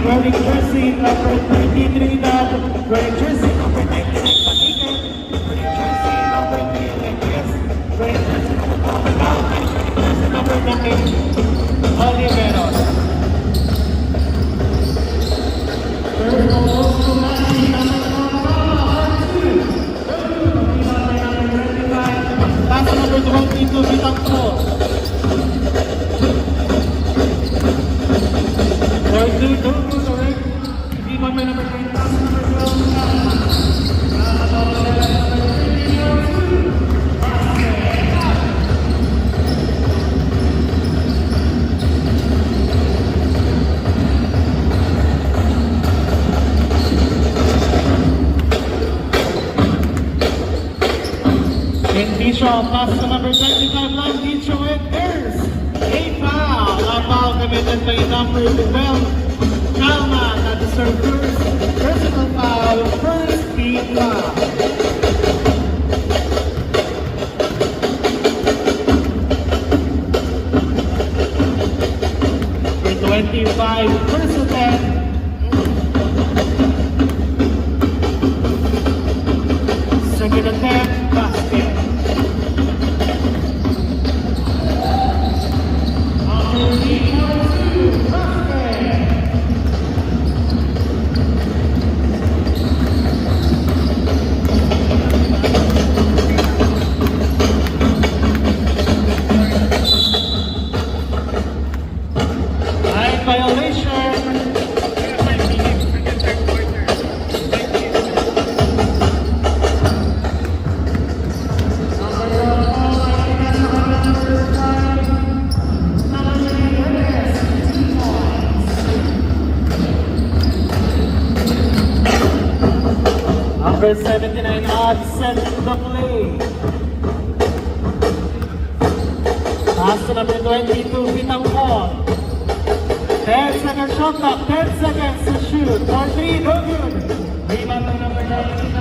wearing jersey number 33 now, wearing jersey number 99 Panigan, wearing jersey number 3 yes, wearing jersey number 9 Oliveros. Pass number 22 Bitangko. Bishop, pass to number 25, Landicho, and there's a foul. A foul committed by number 12, Kalman, at the servers. Personal foul, first team foul. For 25, first attempt. Second attempt, basket. Number 79 odds sent to the play. Pass to number 22, Bitangko. 10 seconds shot clock, 10 seconds to shoot. For 3, no good. Rebound to number 19.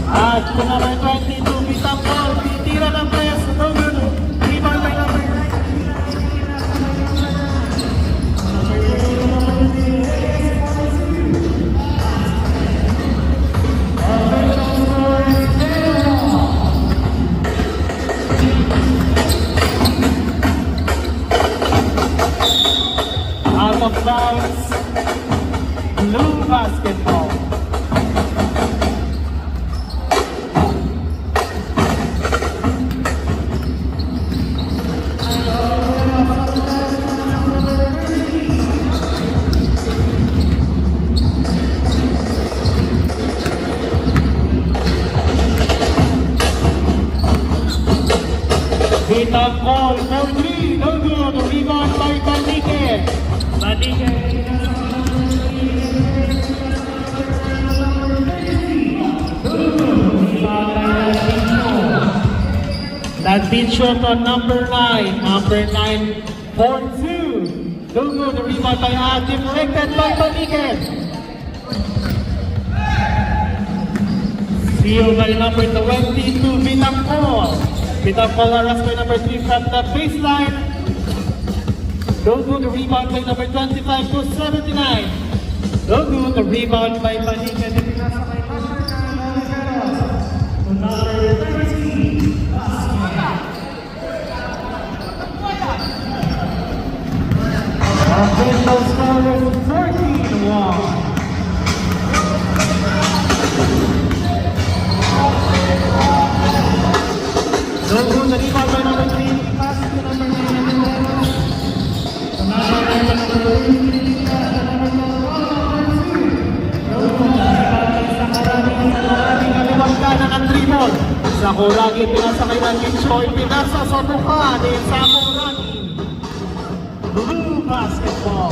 At to number 22, Bitangko. Titira ng press, no good. Rebound by number 19. Out of bounds, blue basketball. Bitangko for 3, no good. Rebound by Panigan. Landicho to number 9. Number 9 for 2. No good. The rebound by Adim, directed by Panigan. Steal by number 22, Bitangko. Bitangko harassed by number 3 from the baseline. No good, the rebound by number 25 to 79. No good, the rebound by Panigan. To number 13. Official score is 14-1. No good, the rebound by number 3. Pass to number 9. Sa Kuragi, pinasakay ng Kinchoy, pinasa sa mukha din sa Kuragi. Blue basketball.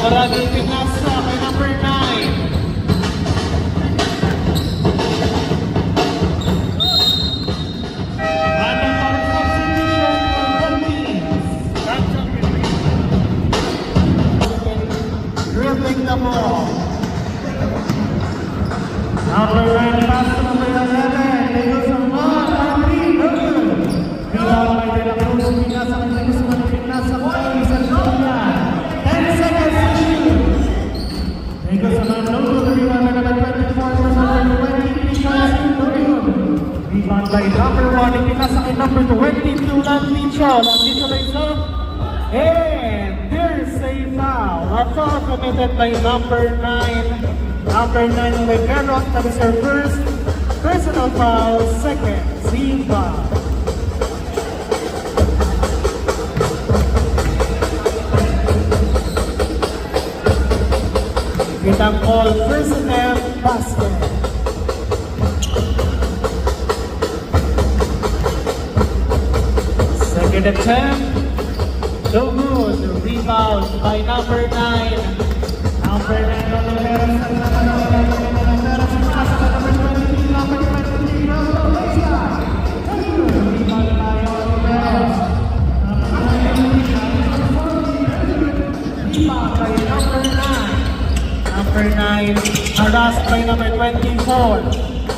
Maraming pinasa kay number 9. Dribbling the ball. Number 9 pass to number 11. They go from 1, 3, good. Rebound by De La Cruz. Pinasa ng Guzman. Pinasa ko ay isang bola. 10 seconds to shoot. They go from no good. Rebound by number 24. Number 20. Pinasa no good. Rebound by number 1. Pinasa kay number 22. Landicho. Landicho na isa. And there's a foul. A foul committed by number 9. Number 9 Rivero, that is her first personal foul, second team foul. Kitang all first attempt basket. Second attempt, no good. Rebound by number 9. Number 9 on the left. Number 9, harassed by number 24.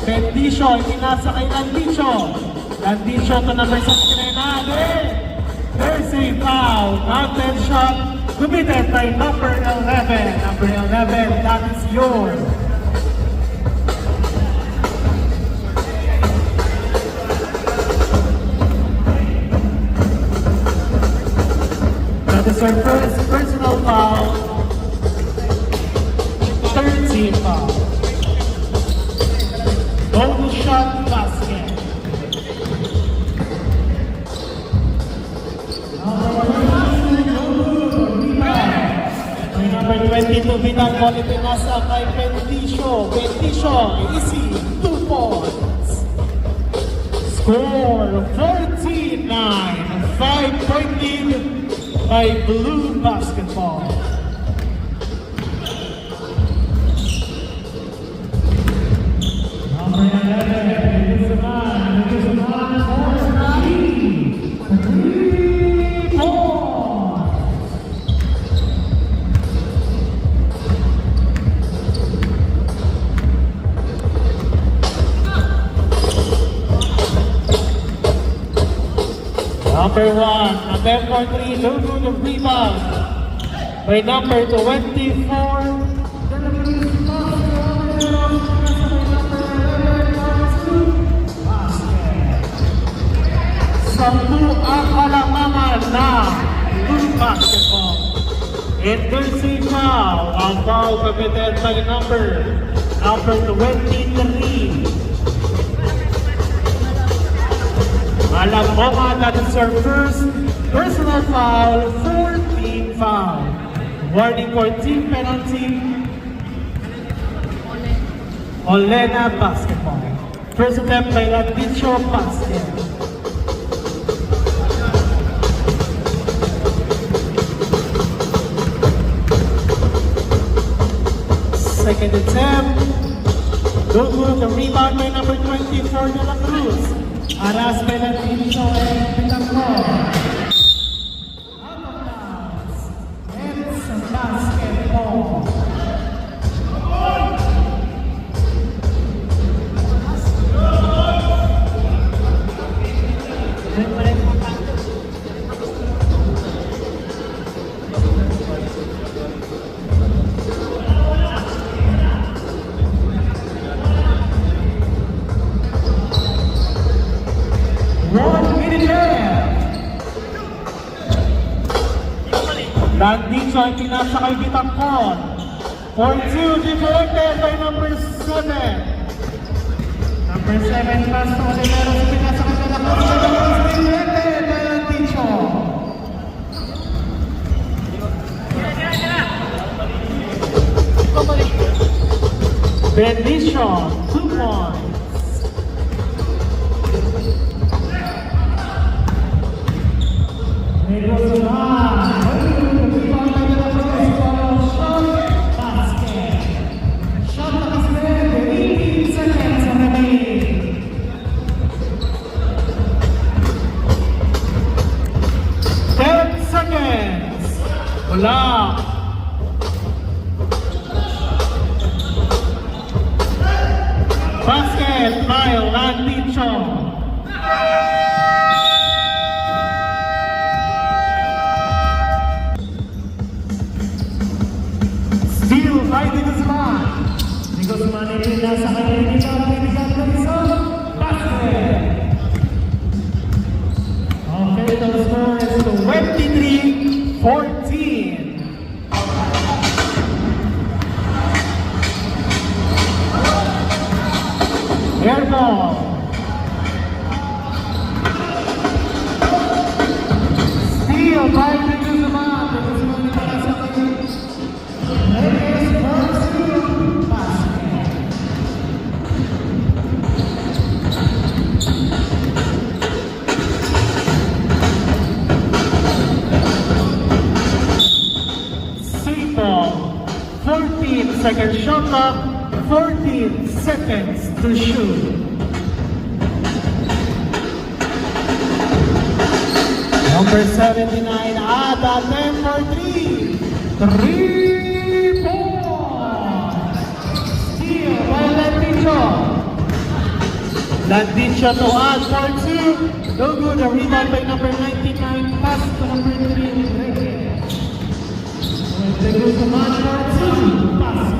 Bendicio, itinasa kay Landicho. Landicho to number 79. There's a foul. Mountain shot committed by number 11. Number 11, that is yours. That is our first personal foul. Third team foul. Total shot basket. Number 22, Binang ball ipinasa kay Bendicio. Bendicio, easy, 2 points. Score 14-9. 5-point lead by Blue Basketball. Number 11, Guzman for 3 points. Number 1, attempt for 3, no good of rebound by number 24. Sampu ang halaman na Blue Basketball. And there's a foul. A foul committed by number 23. Alam mo nga, that is our first personal foul, 14 foul. Warning for team penalty. Olena Basketball. First attempt by Landicho basket. Second attempt. Don't move the rebound by number 24, De La Cruz. Aras by Landicho and Pinangko. Out of bounds. It's a basketball. Landicho ay pinasa kay Bitangkon. For 2, deflected by number 7. Number 7 pass to Olivero. Pinasa kay Bitangkon. Deflected by Landicho. Bendicio, 2 points. Negosyo Block. Basket by Landicho. Steal by the Guzman. Di Guzman ay nasa kanyang basket. Official score is 23-14. Air ball. Steal by the Guzman. The Guzman para sa kanyang latest first basket. Simple. 14-second shot clock. 14 seconds to shoot. Number 79, Ada 10 for 3. 3 points. Steal by Landicho. Landicho to add for 2. No good. A rebound by number 99. Pass to number 3. The Guzman for 2. Basket.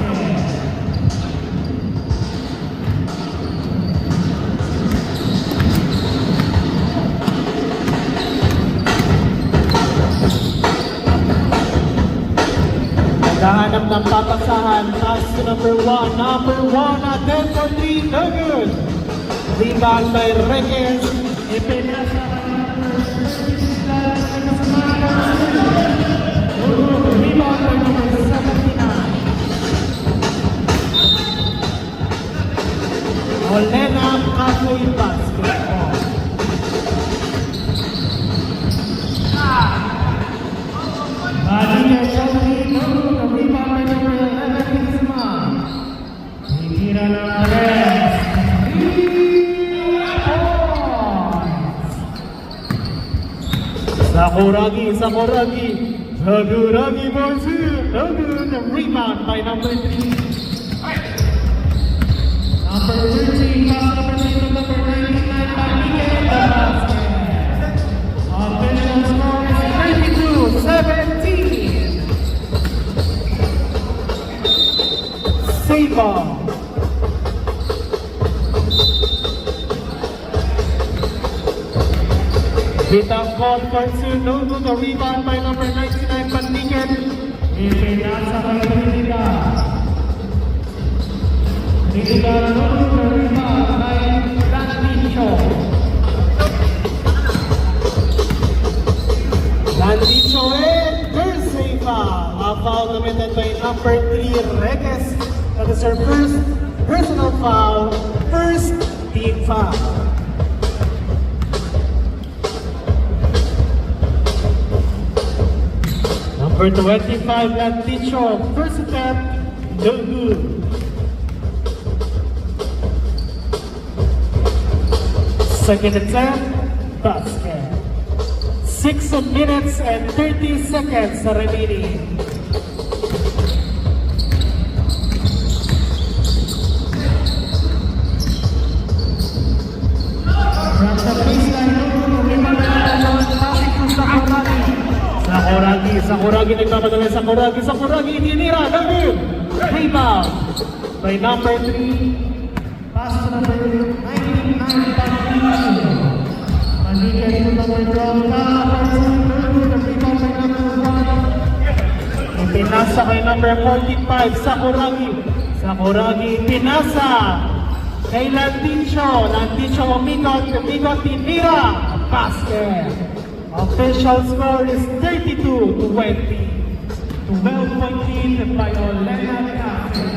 Naghahanap ng papaksahan. Pass to number 1. Number 1 at 10 for 3. No good. Rebound by Requez. Ipinasa ka number 6. Rebound by number 79. Olena Cafoy basketball. Balinya Chowdhury, no, rebound by number 11, Guzman. Titira ng Perez. 3 points. Sakuragi for 2. No good. Rebound by number 3. Number 13, pass number 3 to number 99, Miguel the basket. Official score is 32-17. Save. Bitang call for 2. No good. A rebound by number 99, Pandiken. Ipinasa kay Trinidad. Trinidad, no good. A rebound by Landicho. Landicho and first save foul. A foul committed by number 3, Requez. That is her first personal foul, first team foul. Number 25, Landicho, first attempt, no good. Second attempt, basket. 6 minutes and 30 seconds remaining. From the baseline, passing to Sakuragi nagpapadala. Sakuragi, tinira, no good. Rebound by number 3. Pass to number 99, Pandiken to number 12. Rebound by number 1. Pinasa kay number 45, Sakuragi, pinasa kay Landicho, umikot, tinira, basket. Official score is 32-20. 12-point lead by Olena Cafoy.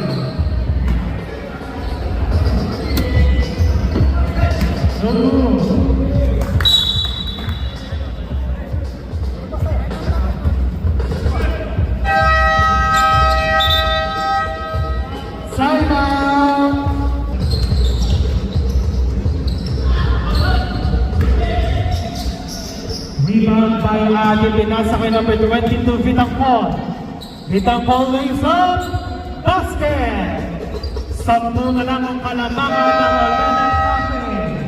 Rebound Rebound by Adi, pinasa kay number 22, Vitangkol. Vitangkol lays up, basket! 10 na lang ang kalamangan ng Orlando Coffee.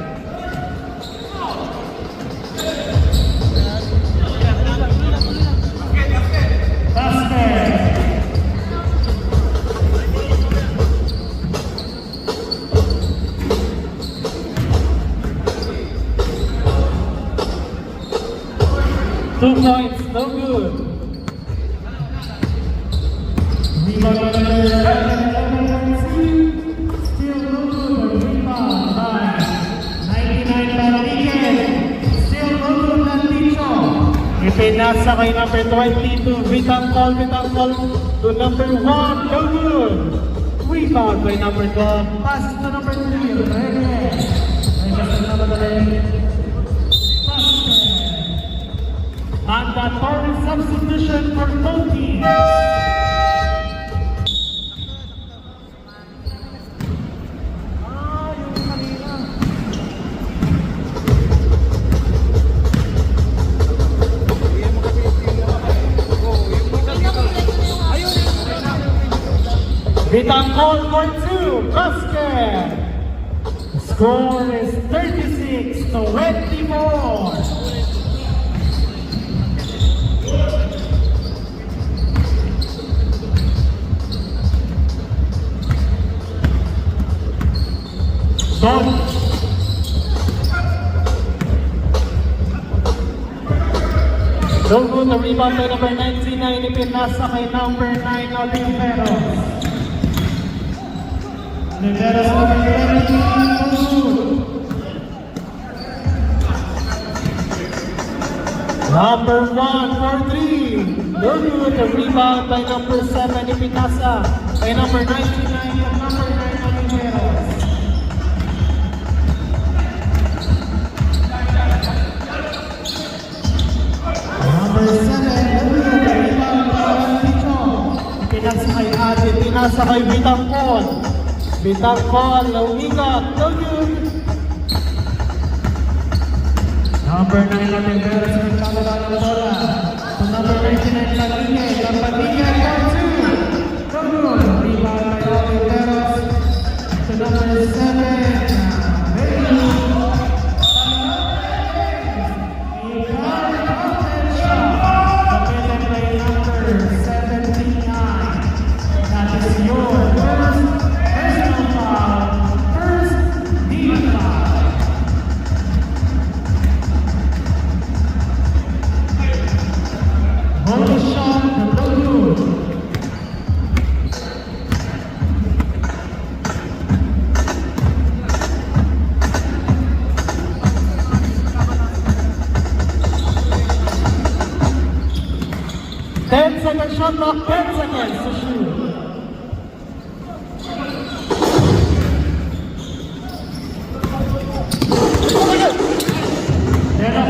Basket! Two points, no good. Rebound by still no good. Rebound by 99 Balikin. Still no good na Ticho. Ipinasa kay number 22, Vitangkol to number 1, no good. Rebound by number 12, pass to number 3, Reyes. Mandatory substitution for both teams. Vitangkol for 2, basket. The score is 36-24. Don't go the rebound by number 99, ipinasa kay number 9, Oliveros. Oliveros number 20. Number 1 for 3. Don't go the rebound by number 7, ipinasa kay number 99 at number 9, Oliveros. Pinasa kay Vitangkol. Vitangkol, nauligat, no good. Number 9 natin, pero sa nagkakala ng bola. So number 99, Balikin. Balikin for 2. No good. Rebound by Oliveros. So number 7, second shot clock, 10 seconds to shoot. De La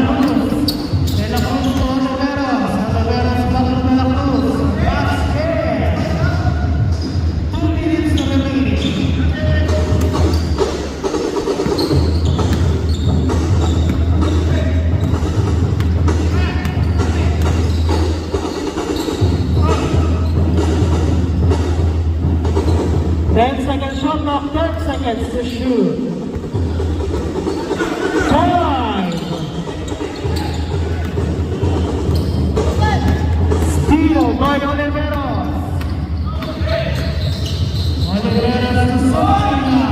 Cruz to Oliveros. Oliveros back to De La Cruz. Basket. 2 minutes to remaining. Second shot clock, 10 seconds to shoot. 5. Steal by Oliveros. Oliveros to Solina.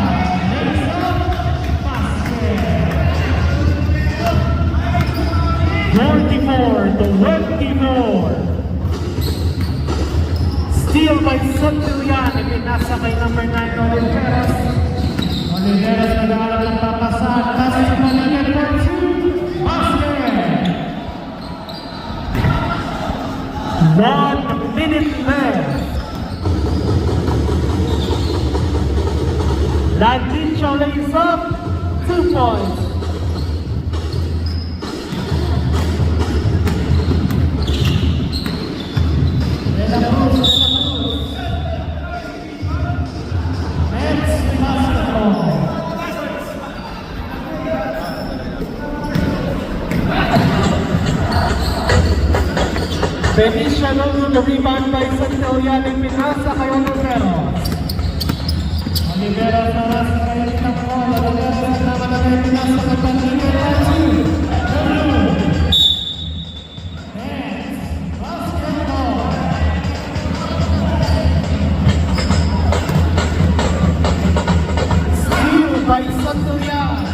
Next up, basket. 44-24. Steal by Santillan, ipinasa kay number 9, Oliveros. Oliveros nag-aaral ng papasan. Pass to Balikin for 2. Basket! 1 minute left. Landicho lays up, 2 points. Benicia Logo, the rebound by Santillan and Pinasa kay Oliveros. Oliveros na sa kay Pinasa. Oliveros naman na kay Pinasa sa Pandigan. By Santillan.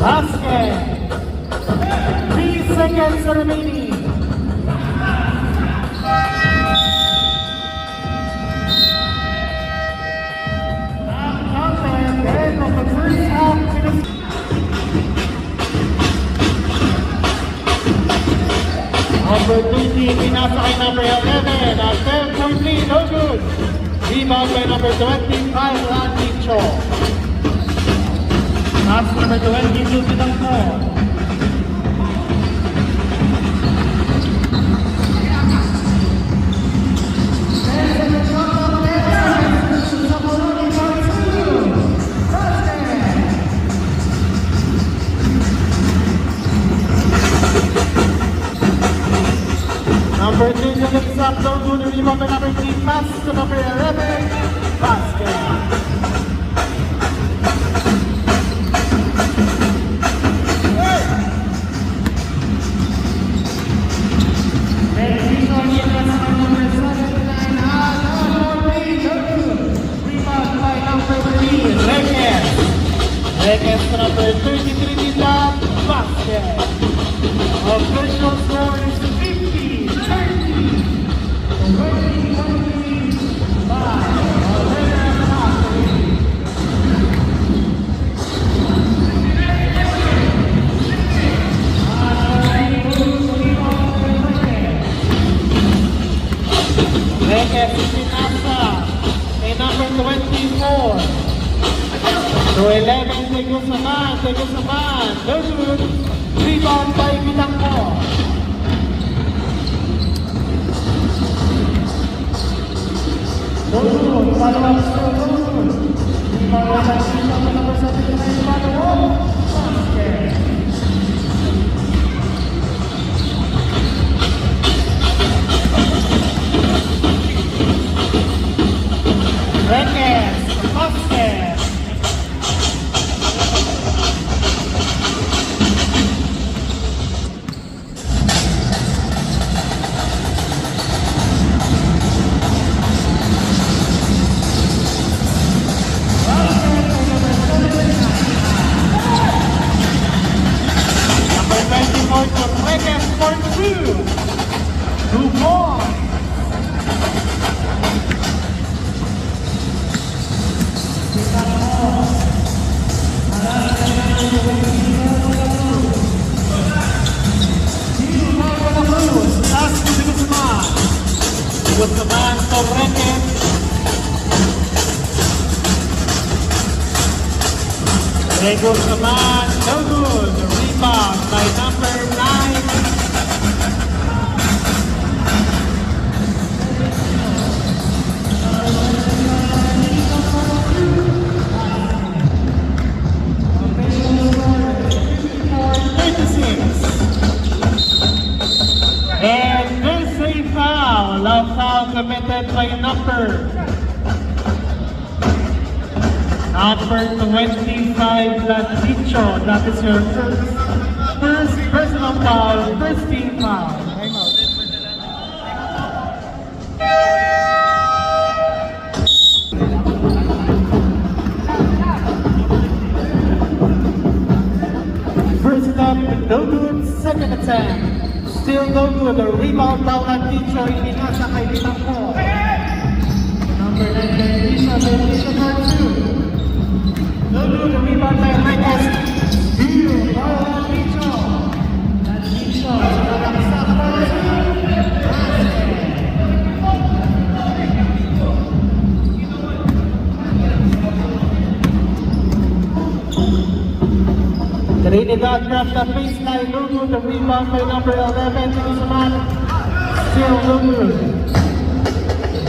Basket. 3 seconds remaining. Number 20, pinasa kay number 11 at 10.3, no good. Rebound by number 25, Randy Cho. Pass number 22, Pinangko. Number 2, Joseph Sam, no good. Rebound by number 3, pass to number 11, basket. Request number 33 Dita, basket. Official score is 50, 30, 20, Request Pinasa, a number 24. So 11, Tego Saman, no good. Rebound by Pinangko. No good, follow-up still no good. Rebound by Pinangko, number 79, follow-up. Basket. Request, basket. Guzman Torreques. Guzman, no good. Rebound by number 9. And this is a foul. A foul committed by number 25, Laticho. That is your first personal foul, first team foul. First up, no good. Second attempt. Still no good. The rebound by Laticho. Ibinasa kay Pinangko. Number 9, Benicia for 2. No good. The rebound by Request. View by Laticho. Laticho. Sa for 2. Trinidad grab the baseline, no good. The rebound by number 11, Guzman. Still no good.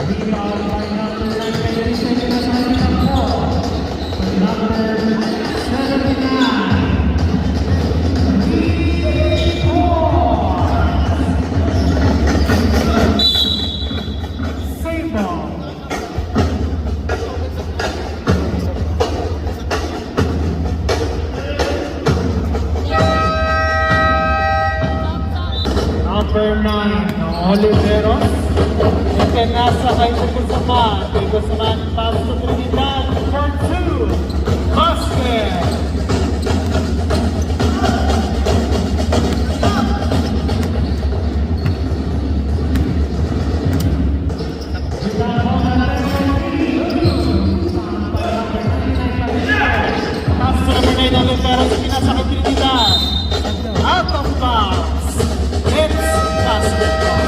Rebound by number 79. Save ball. Number 9, Oliveros. Nasa kay Guzman. Guzman pass to Trinidad for 2. Basket. Pass to number 9, Oliveros. Pinasa kay Trinidad. Out of bounds. It's basketball.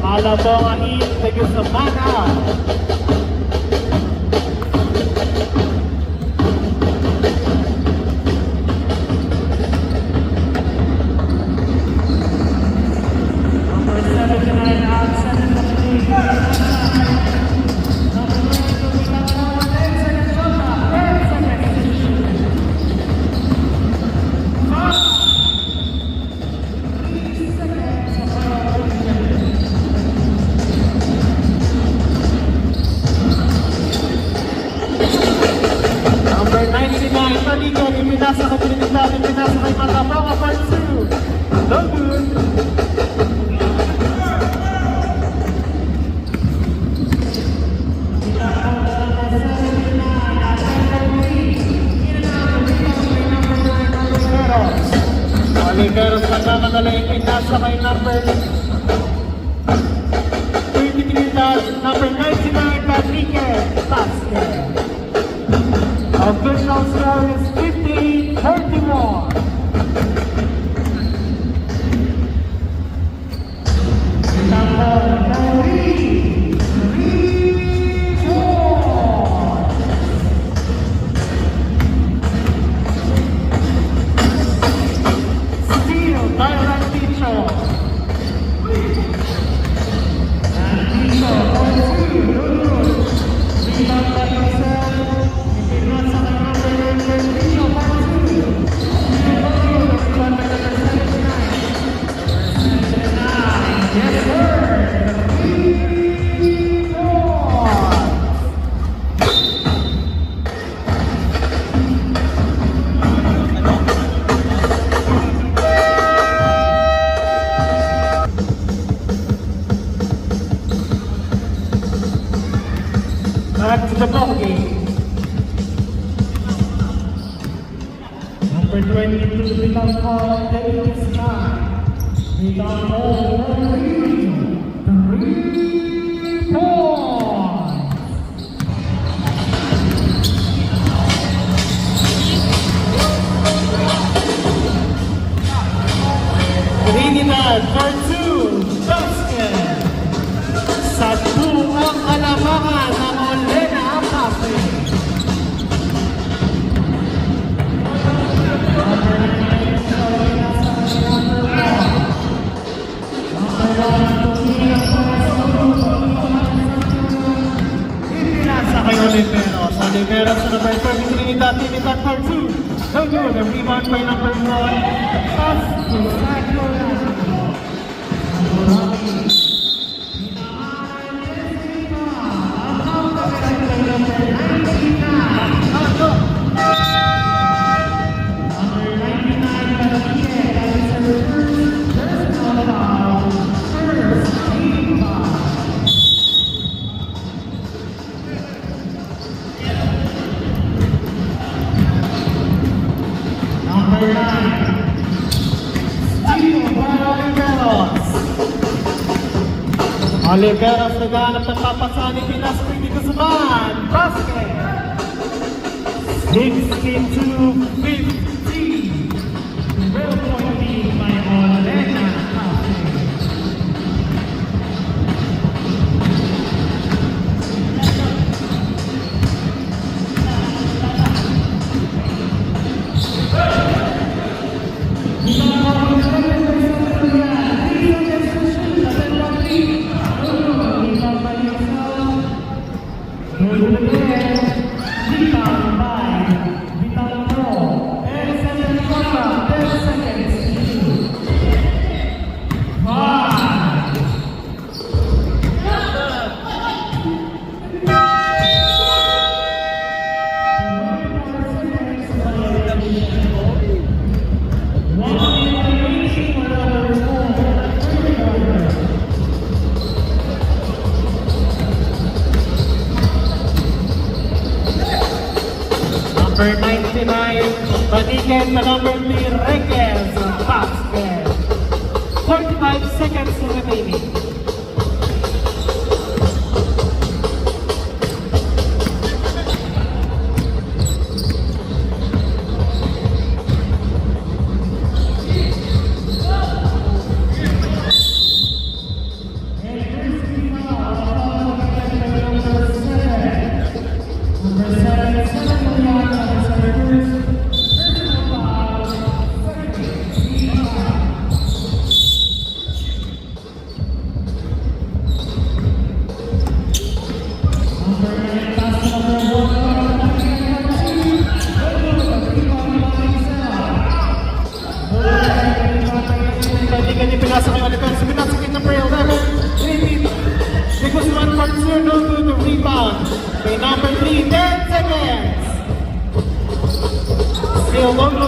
Malabongahin, tigil sa mana. Number 79 out, 7 Pinasa kay Trinidad, pinasa kay Malabonga for 2. No good. Oliveros nagmamadali, pinasa kay number 30 Trinidad, number 99 Patrique. Basket. Official score is 50-31. Steal by Ranticho. Ranticho for 2. Rebound by himself. Back to the ball game. Number 22, Bilang Paul, Davis Khan. Bilang Paul, 3 points. Trinidad for 2. Basket. Sa buong kalamangan ng Olena Cafe. Ipinasa kay Oliveros. Oliveros sa number 30, Trinidad for 2. No good. The rebound by number 1. Pass to Sergio Oliveros naghahanap ng papasahan, pinasa kay Guzman. Basket! 62-50. 12-point lead by Olena. Number 99, Baniken to number 3, Requez, basket. 45 seconds remaining.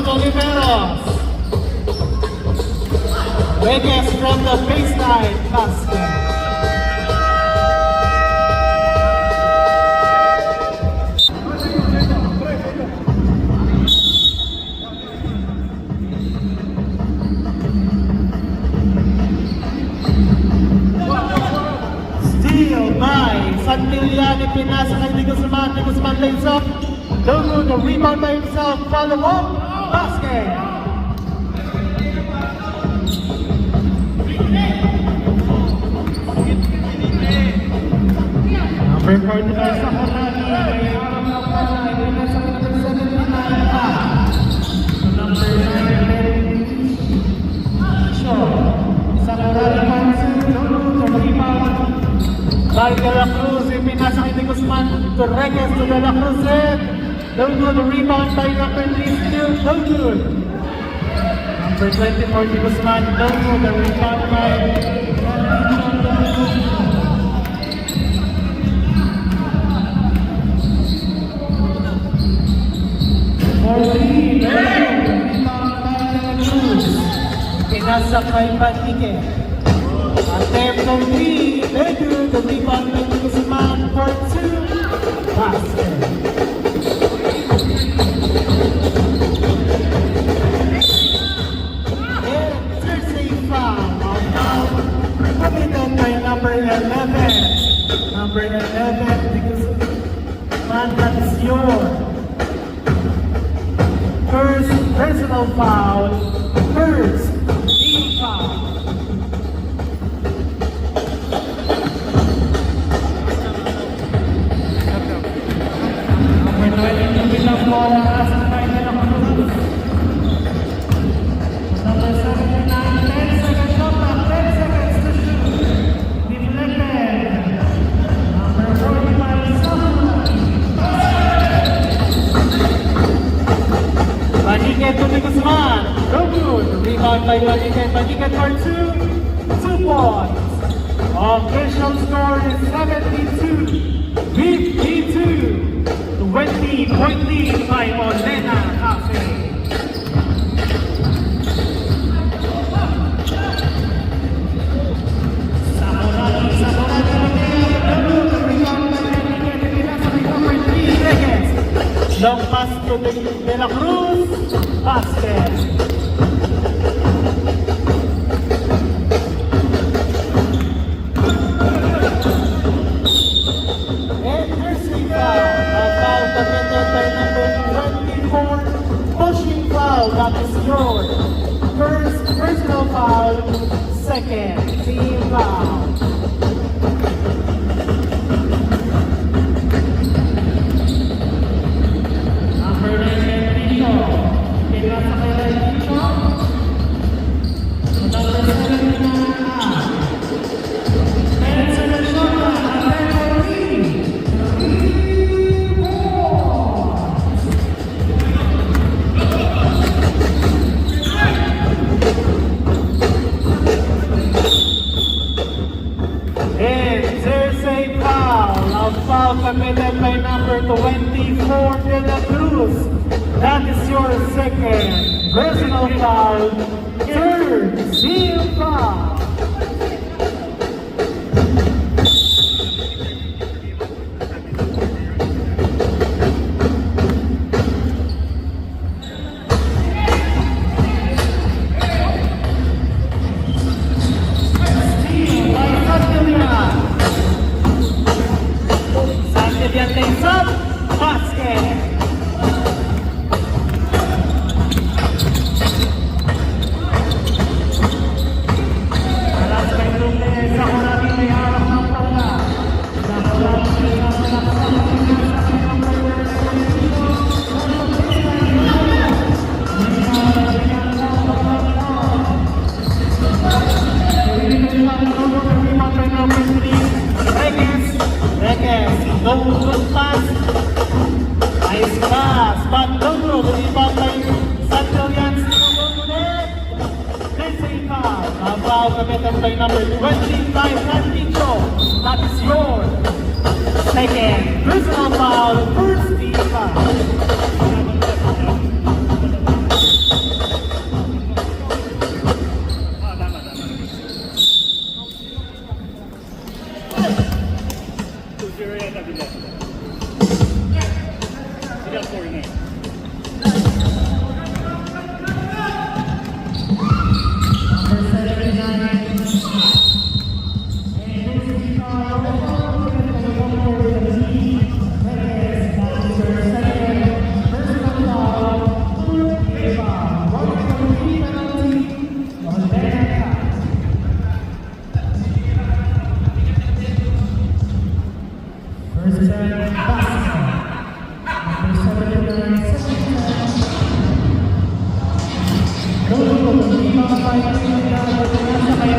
Oliveros. Vegas from the baseline basket. Steal by Santillani, pinasa kay Di Guzman lays up. Dogo, the rebound by himself, follow up, basket. Number 49 sa Horani, may harap na pala, pinasa kay number 79 pa. Number 9, Shaw. Sa Horani, Dogo, the rebound by De La Cruz, pinasa kay Di Guzman, to Requez, to De La Cruz, Dogo, the rebound by number 3, still Dogo. Number 24, Di Guzman, Dogo, the rebound by pinasa kay Patike. Attempt of 3, Dogo, the rebound by Di Guzman for 2, basket. Number 11, because man, that's your first personal foul, first team foul. Number 20, bilang bola sa kanya ng Cruz. Number 79, 10 seconds shot clock, 10 seconds to shoot. Baniken to Di Guzman. Dogo, rebound by Baniken. Baniken for 2 points. Official score is 72-52. 20-point lead by Molena Cafe. Long pass to De La Cruz, basket. And here's the foul committed by number 24, pushing foul, that is yours. First personal foul, second team foul. Foul committed by number 24, De La Cruz. That is your second personal foul, third team foul. No good pass. Nice pass. But no good. The rebound by Santillan. Still no good net. Let's say foul. A foul committed by number 25, Ranticho. That is your second personal foul. First team foul.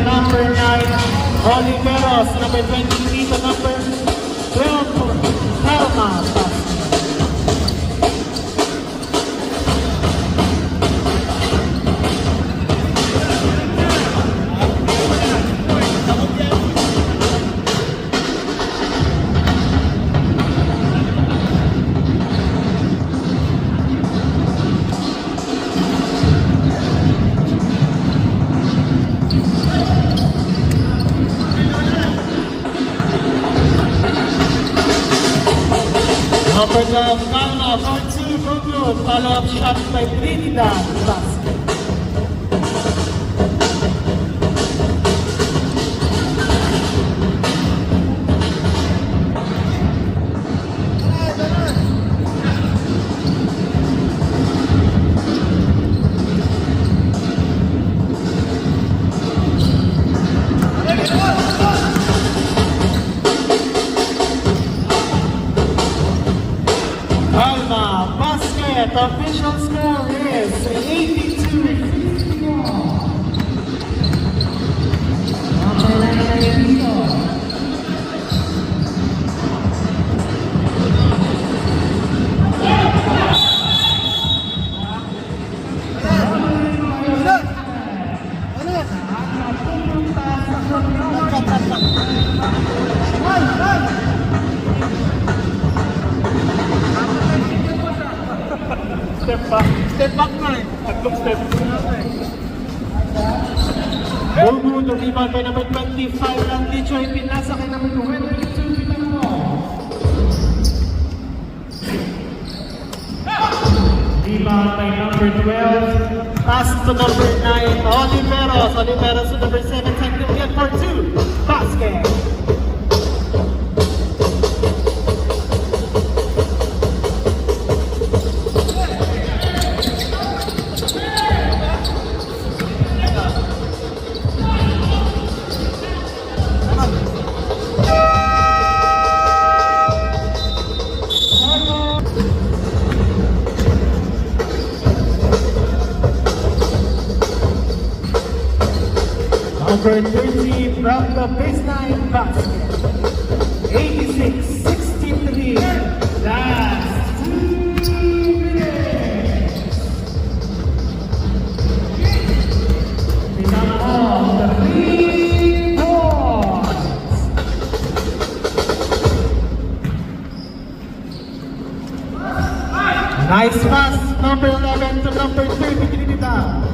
Number 9, Oliveros. Number 23 to number 12, Helma. Number 12, Kalma, for 2, good. Follow-up shot by Trinidad. Basket. Kalma, basket. Official score is 82-61. Step back na eh. Tatlong step. Good, the rebound by number 25, Ranticho. Pinasa kay number 22, Pinamo. Rebound by number 12. Pass to number 9, Oliveros. Oliveros to number 7, Santillan for 2. Basket. Number 30 from the baseline basket. 86-63. Last 2 minutes. Pinamo, the 3 points. Nice pass, number 11 to number 30, Trinidad.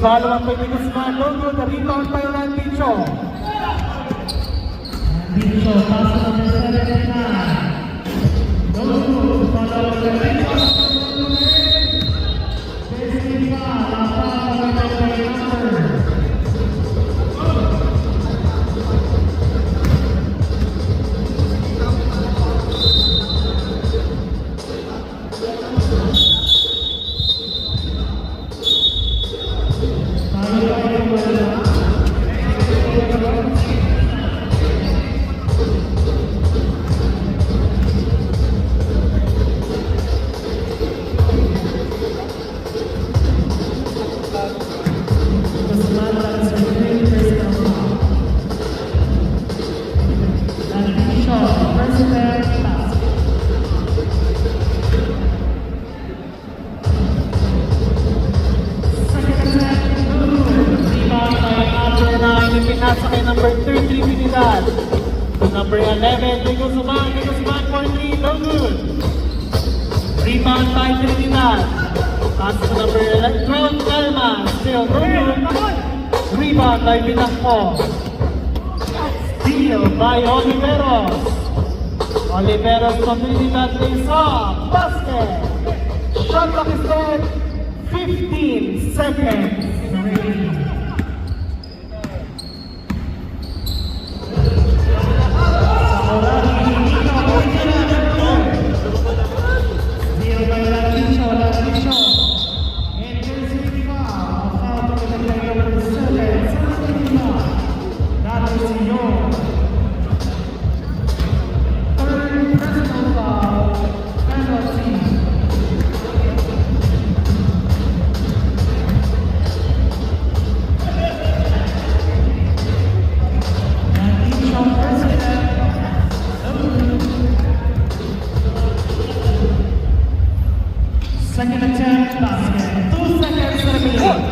follow-up by Guzman. No good. The rebound by Randicho. Randicho, pass to number 79. No good. Follow-up by Randicho. Pinasa kay number 30, Trinidad. To number 11, Diego Suman for 3, no good. Rebound by Trinidad. Pass to number 12, Calma, still no good. Rebound by Binangco. Steal by Oliveros. Oliveros from Trinidad plays off. Basket. Shot clock is set. 15 seconds remaining. Second attempt, basket. 2 seconds remaining.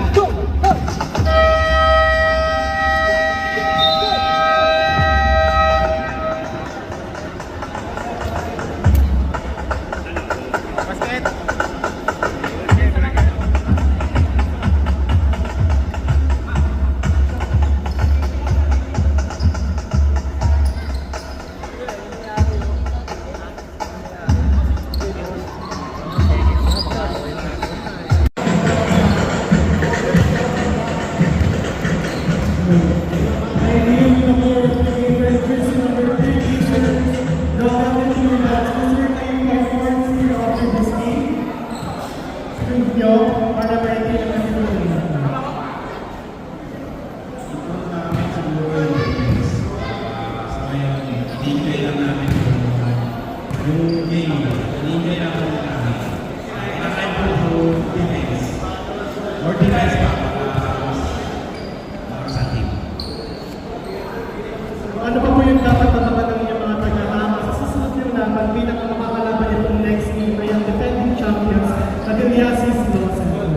Ano pa po yung dapat matapat ng inyong mga pagkakama sa susunod yung laban bilang ang makakalaban itong next game ay ang defending champions na Diliasis Lawson?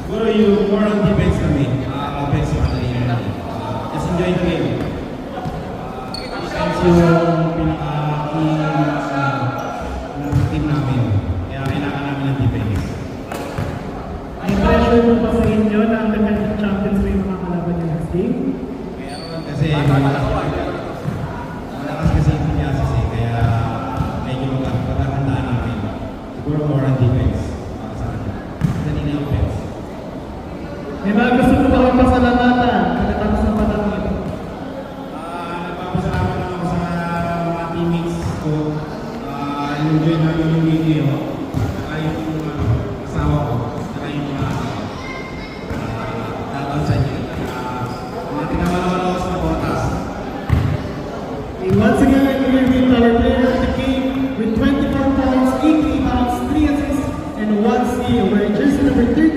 Siguro yung more on defense kami, offense yung just enjoy the game. Defense yung pinaka-key ng team namin, kaya kailangan namin ng defense. May pressure mo pa sa inyo na ang defending champions may makakalaban yung next game? Kasi malakas kasi yung Diliasis kaya medyo magkakahandaan namin. Siguro more on defense para sa akin. Kanina yung offense. May mga gusto ko ba kayong pasalamatan pagkatapos ng panahon? Nagpapasalamat lang ako sa mga teammates ko. Enjoy namin yung video. Saka yung asawa ko. Saka yung mga tatang sa inyo. Mga tinamalaman ako sa botas. Once again, we reveal our player of the game with 24 points, 8 rebounds, 3 assists, and 1 steal. Wearing jersey number 30.